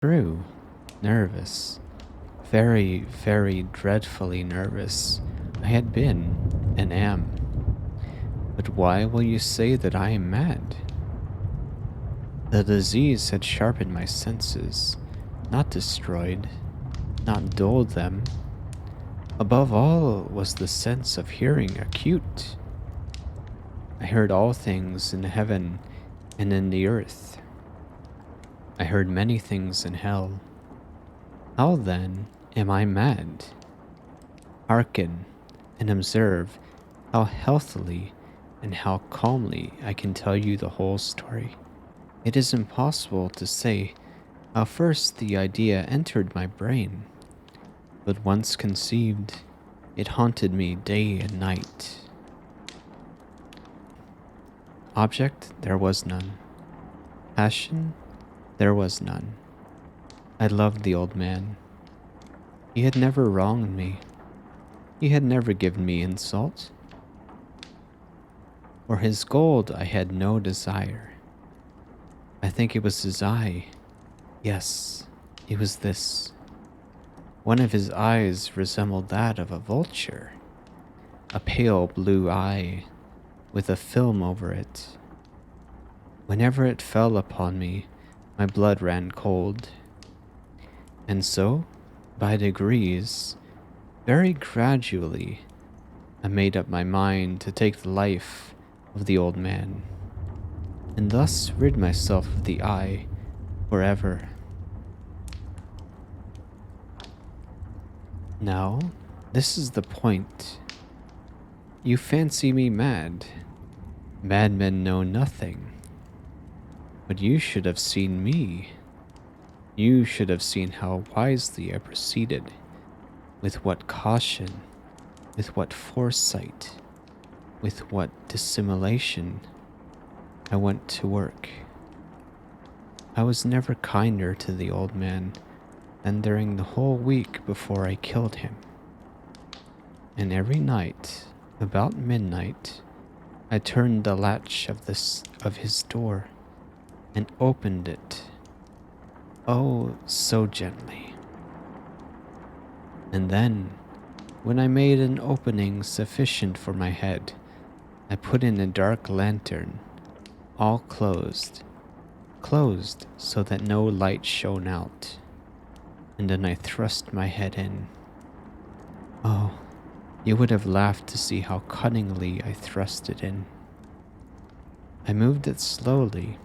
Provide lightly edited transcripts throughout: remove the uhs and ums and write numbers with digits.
True. Nervous. Very, very dreadfully nervous. I had been, and am. But why will you say that I am mad? The disease had sharpened my senses, not destroyed, not dulled them. Above all was the sense of hearing acute. I heard all things in heaven and in the earth. I heard many things in hell. How then am I mad? Hearken and observe how healthily and how calmly I can tell you the whole story. It is impossible to say how first the idea entered my brain, but once conceived, it haunted me day and night. Object there was none. Passion there was none. I loved the old man. He had never wronged me. He had never given me insult. For his gold I had no desire. I think it was his eye. Yes, it was this. One of his eyes resembled that of a vulture, a pale blue eye with a film over it. Whenever it fell upon me, my blood ran cold. And so, by degrees, very gradually, I made up my mind to take the life of the old man, and thus rid myself of the eye forever. Now, this is the point. You fancy me mad. Madmen know nothing. But you should have seen me. You should have seen how wisely I proceeded, with what caution, with what foresight, with what dissimulation I went to work. I was never kinder to the old man than during the whole week before I killed him. And every night, about midnight, I turned the latch of his door and opened it, oh, so gently. And then, when I made an opening sufficient for my head, I put in a dark lantern, all closed so that no light shone out, and then I thrust my head in. Oh, you would have laughed to see how cunningly I thrust it in. I moved it slowly,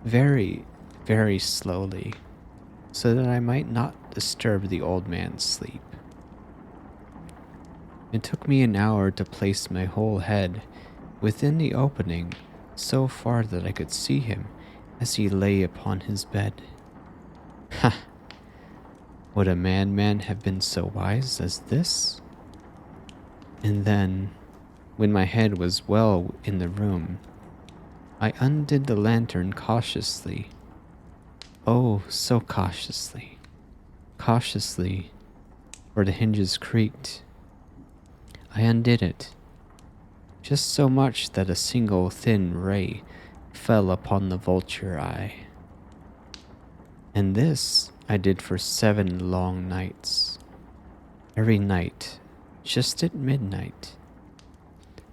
very, very slowly, so that I might not disturb the old man's sleep. It took me an hour to place my whole head within the opening so far that I could see him as he lay upon his bed. Ha! Would a madman have been so wise as this? And then, when my head was well in the room, I undid the lantern cautiously. Oh, so cautiously. Cautiously, for the hinges creaked. I undid it, just so much that a single thin ray fell upon the vulture eye. And this I did for 7 long nights. Every night, just at midnight.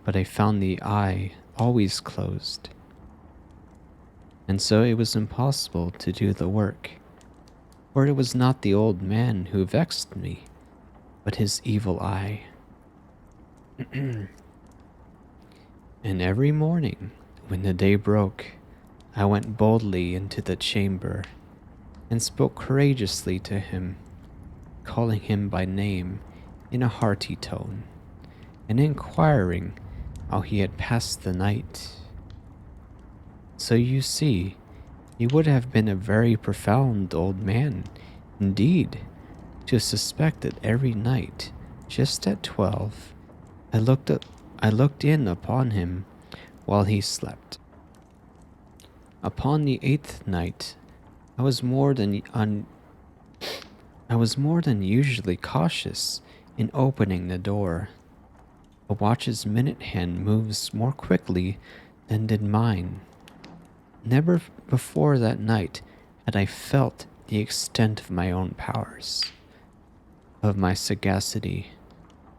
But I found the eye always closed. And so it was impossible to do the work, for it was not the old man who vexed me, but his evil eye. And every morning, when the day broke, I went boldly into the chamber and spoke courageously to him, calling him by name in a hearty tone, and inquiring how he had passed the night. So you see, he would have been a very profound old man, indeed, to suspect that every night, just at 12, I looked in upon him while he slept. Upon the 8th night, I was more than usually cautious in opening the door. A watch's minute hand moves more quickly than did mine. Never before that night had I felt the extent of my own powers, of my sagacity.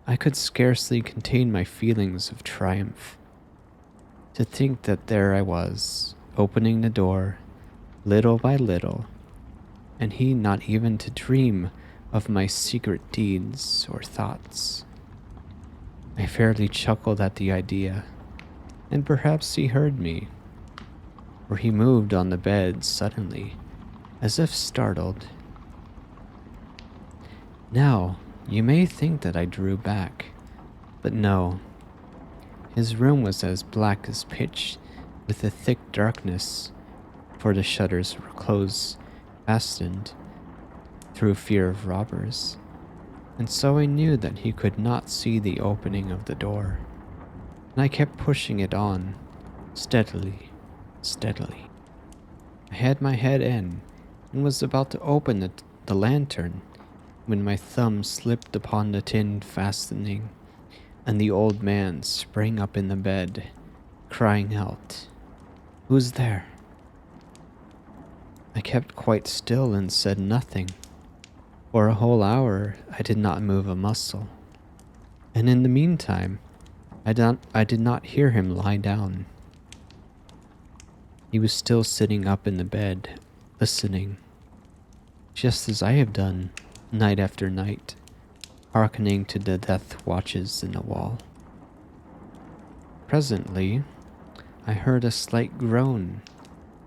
I could scarcely contain my feelings of triumph. To think that there I was, opening the door, little by little, and he not even to dream of my secret deeds or thoughts. I fairly chuckled at the idea, and perhaps he heard me, for he moved on the bed suddenly, as if startled. Now, you may think that I drew back, but no. His room was as black as pitch, with a thick darkness, for the shutters were closed, fastened, through fear of robbers, and so I knew that he could not see the opening of the door, and I kept pushing it on, steadily, steadily. I had my head in, and was about to open the lantern, when my thumb slipped upon the tin fastening, and the old man sprang up in the bed, crying out, "Who's there?" I kept quite still and said nothing. For a whole hour I did not move a muscle, and in the meantime I did not hear him lie down. He was still sitting up in the bed, listening, just as I have done, night after night, hearkening to the death watches in the wall. Presently, I heard a slight groan,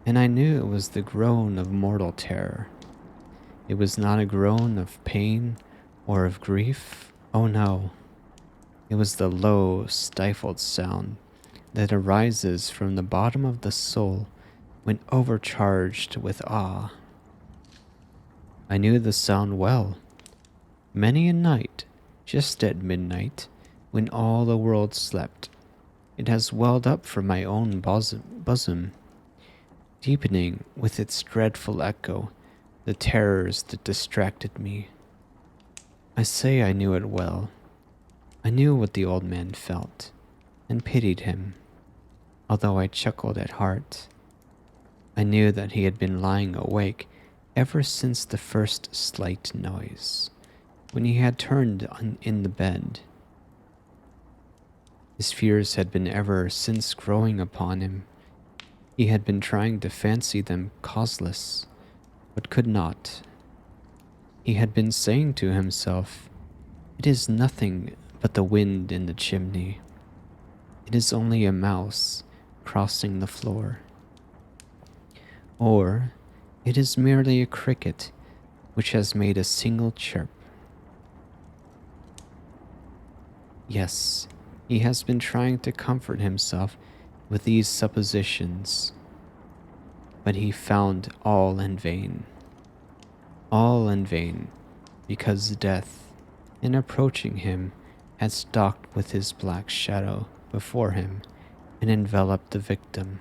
and I knew it was the groan of mortal terror. It was not a groan of pain or of grief. Oh no. It was the low, stifled sound that arises from the bottom of the soul when overcharged with awe. I knew the sound well. Many a night, just at midnight, when all the world slept, it has welled up from my own bosom, deepening with its dreadful echo the terrors that distracted me. I say I knew it well. I knew what the old man felt, and pitied him, although I chuckled at heart. I knew that he had been lying awake ever since the first slight noise, when he had turned in the bed. His fears had been ever since growing upon him. He had been trying to fancy them causeless, but could not. He had been saying to himself, "It is nothing but the wind in the chimney. It is only a mouse crossing the floor." Or, "It is merely a cricket which has made a single chirp." Yes, he has been trying to comfort himself with these suppositions, but he found all in vain. All in vain, because death, in approaching him, had stalked with his black shadow before him and enveloped the victim.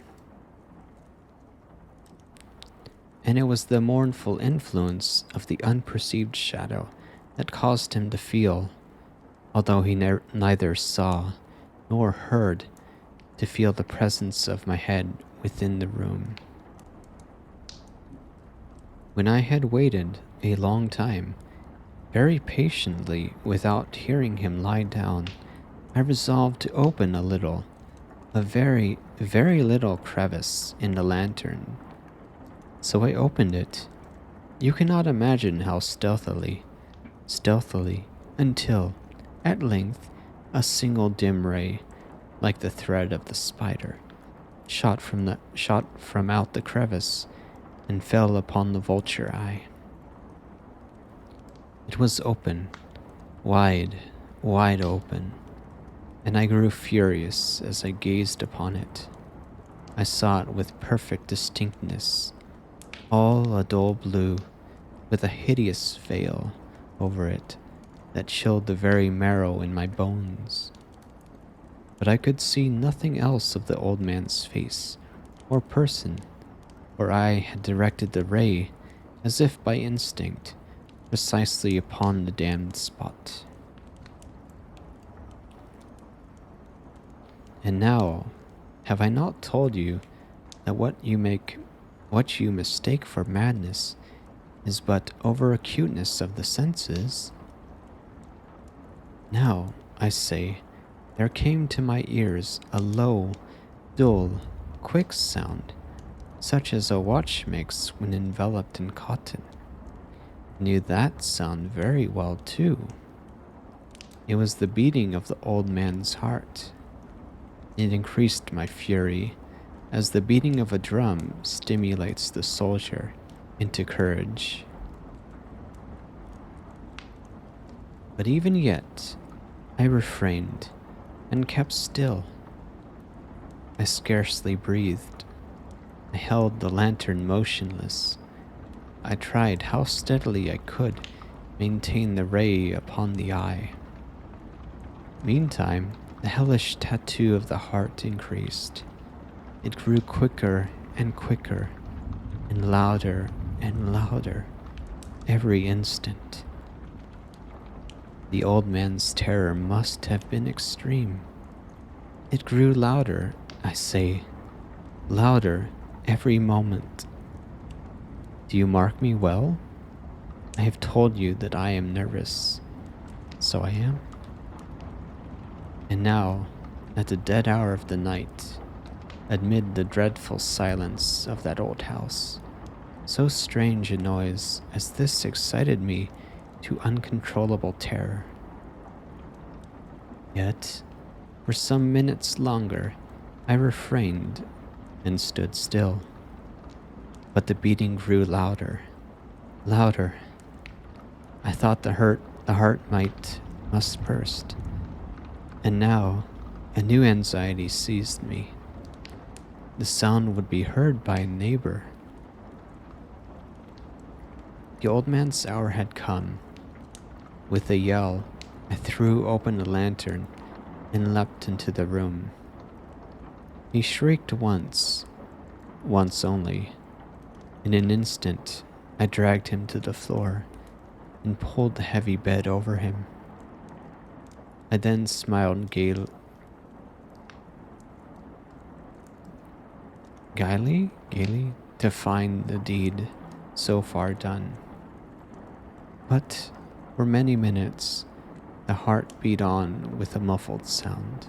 And it was the mournful influence of the unperceived shadow that caused him to feel, although he neither saw nor heard, to feel the presence of my head within the room. When I had waited a long time, very patiently, without hearing him lie down, I resolved to open a very, very little crevice in the lantern. So I opened it. You cannot imagine how stealthily, until, at length, a single dim ray, like the thread of the spider, shot from out the crevice and fell upon the vulture eye. It was open, wide, wide open, and I grew furious as I gazed upon it. I saw it with perfect distinctness, all a dull blue, with a hideous veil over it that chilled the very marrow in my bones. But I could see nothing else of the old man's face or person, for I had directed the ray, as if by instinct, precisely upon the damned spot. And now, have I not told you that what you mistake for madness is but over acuteness of the senses. Now, I say, there came to my ears a low, dull, quick sound, such as a watch makes when enveloped in cotton. Knew that sound very well, too. It was the beating of the old man's heart. It increased my fury, as the beating of a drum stimulates the soldier into courage. But even yet, I refrained and kept still. I scarcely breathed. I held the lantern motionless. I tried how steadily I could maintain the ray upon the eye. Meantime, the hellish tattoo of the heart increased. It grew quicker and quicker, and louder every instant. The old man's terror must have been extreme. It grew louder, I say, louder every moment. Do you mark me well? I have told you that I am nervous. So I am. And now, at the dead hour of the night, amid the dreadful silence of that old house, so strange a noise as this excited me to uncontrollable terror. Yet, for some minutes longer, I refrained and stood still. But the beating grew louder. I thought the heart must burst. And now, a new anxiety seized me. The sound would be heard by a neighbor. The old man's hour had come. With a yell, I threw open the lantern and leapt into the room. He shrieked once only. In an instant, I dragged him to the floor and pulled the heavy bed over him. I then smiled gaily to find the deed so far done. But for many minutes, the heart beat on with a muffled sound.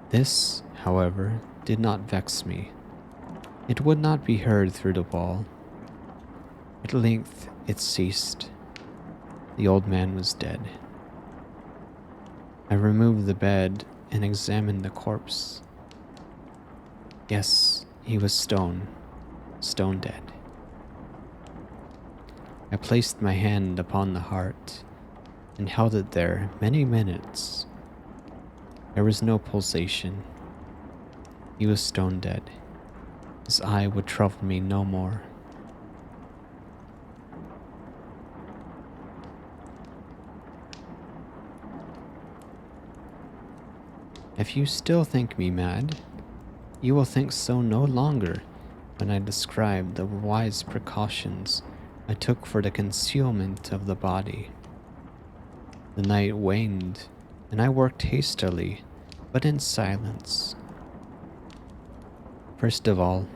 This, however, did not vex me. It would not be heard through the wall. At length it ceased. The old man was dead. I removed the bed and examined the corpse. Yes, he was stone dead. I placed my hand upon the heart and held it there many minutes. There was no pulsation. He was stone dead. His eye would trouble me no more. If you still think me mad, you will think so no longer when I describe the wise precautions I took for the concealment of the body. The night waned, and I worked hastily, but in silence. First of all,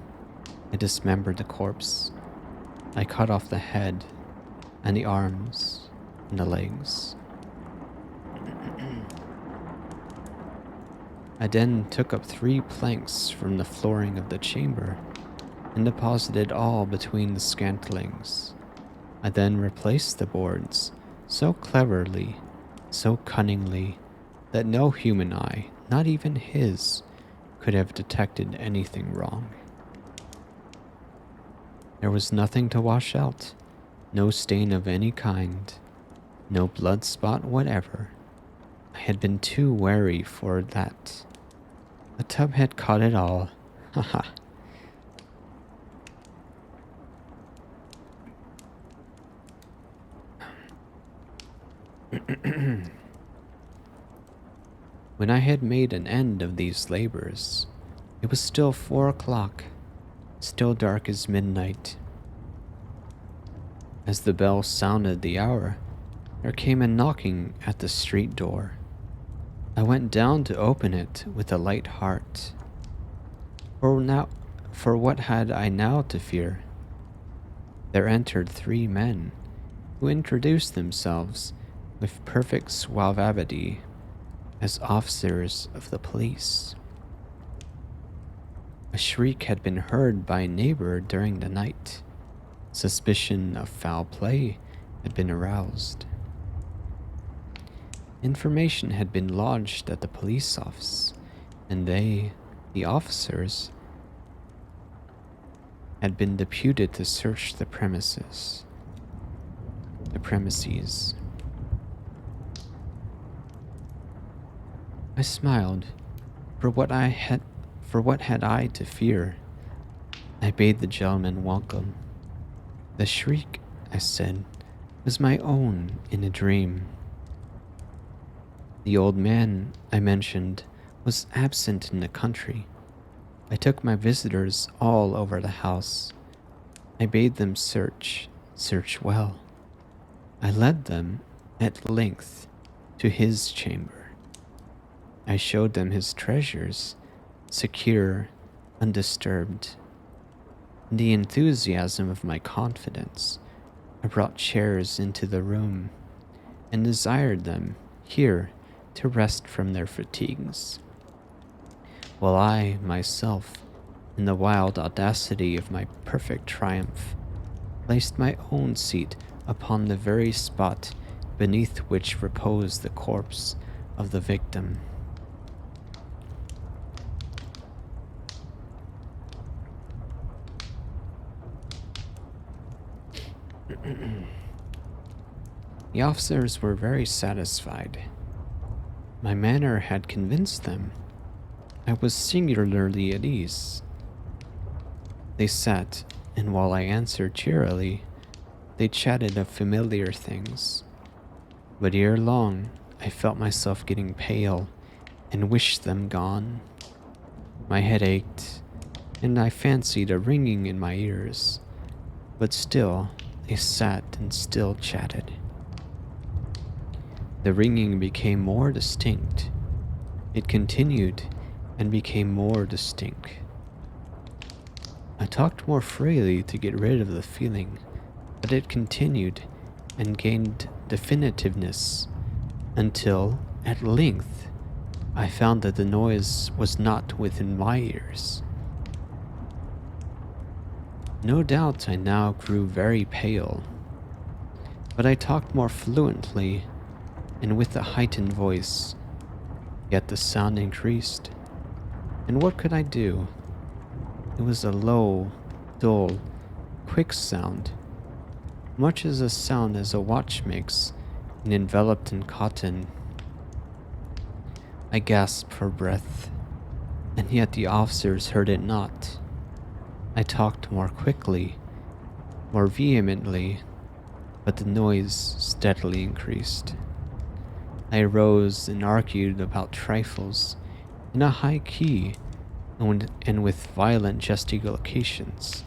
I dismembered the corpse. I cut off the head, and the arms, and the legs. I then took up 3 planks from the flooring of the chamber and deposited all between the scantlings. I then replaced the boards so cleverly, so cunningly, that no human eye, not even his, could have detected anything wrong. There was nothing to wash out, no stain of any kind, no blood spot whatever. I had been too wary for that. The tub had caught it all. Haha. When I had made an end of these labors, it was still 4 o'clock, still dark as midnight. As the bell sounded the hour, there came a knocking at the street door. I went down to open it with a light heart. For what had I now to fear? there entered 3 men who introduced themselves with perfect suavity as officers of the police. A shriek had been heard by a neighbor during the night. Suspicion of foul play had been aroused. Information had been lodged at the police office, and they, the officers, had been deputed to search the premises. I smiled. For what had I to fear? I bade the gentleman welcome. The shriek, I said, was my own in a dream. The old man, I mentioned, was absent in the country. I took my visitors all over the house. I bade them search well. I led them, at length, to his chamber. I showed them his treasures, secure, undisturbed. In the enthusiasm of my confidence, I brought chairs into the room and desired them here to rest from their fatigues, while I, myself, in the wild audacity of my perfect triumph, placed my own seat upon the very spot beneath which reposed the corpse of the victim. The officers were very satisfied. My manner had convinced them. I was singularly at ease. They sat, and while I answered cheerily, they chatted of familiar things. But ere long, I felt myself getting pale and wished them gone. My head ached, and I fancied a ringing in my ears, but still they sat and still chatted. The ringing became more distinct. It continued and became more distinct. I talked more freely to get rid of the feeling, but it continued and gained definitiveness until, at length, I found that the noise was not within my ears. No doubt I now grew very pale, but I talked more fluently and with a heightened voice, yet the sound increased. And what could I do? It was a low, dull, quick sound, much as a sound as a watch makes when enveloped in cotton. I gasped for breath, and yet the officers heard it not. I talked more quickly, more vehemently, but the noise steadily increased. I rose and argued about trifles in a high key and with violent gesticulations.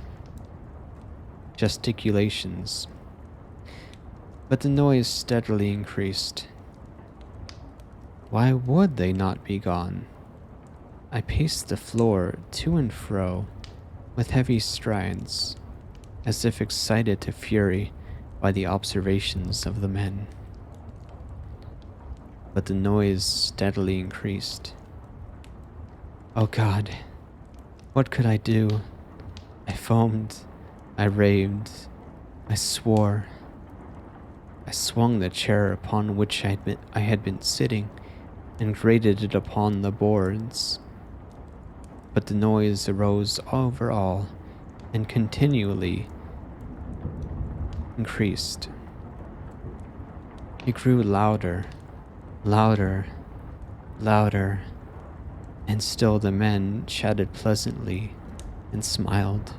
But the noise steadily increased. Why would they not be gone? I paced the floor to and fro with heavy strides, as if excited to fury by the observations of the men. But the noise steadily increased. Oh God, what could I do? I foamed, I raved, I swore. I swung the chair upon which I had been sitting and grated it upon the boards. But the noise arose over all and continually increased. It grew louder, louder, louder, and still the men chatted pleasantly and smiled.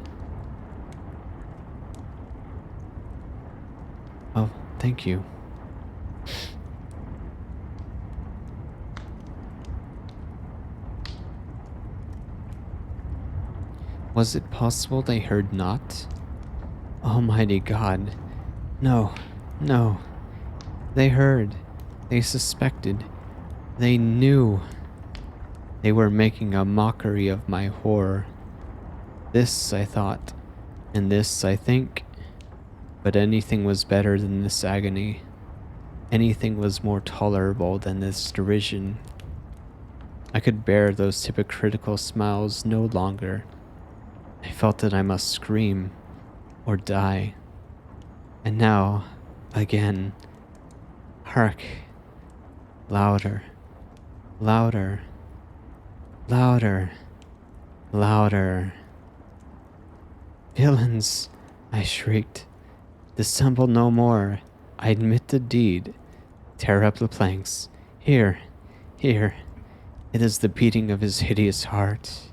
Oh, thank you. Was it possible they heard not? Almighty God, no, no. They heard, they suspected, they knew. They were making a mockery of my horror. This I thought, and this I think. But anything was better than this agony. Anything was more tolerable than this derision. I could bear those hypocritical smiles no longer. I felt that I must scream or die. And now, again, hark, louder, louder, louder, louder. Villains, I shrieked. Dissemble no more. I admit the deed. Tear up the planks. Here, here. It is the beating of his hideous heart.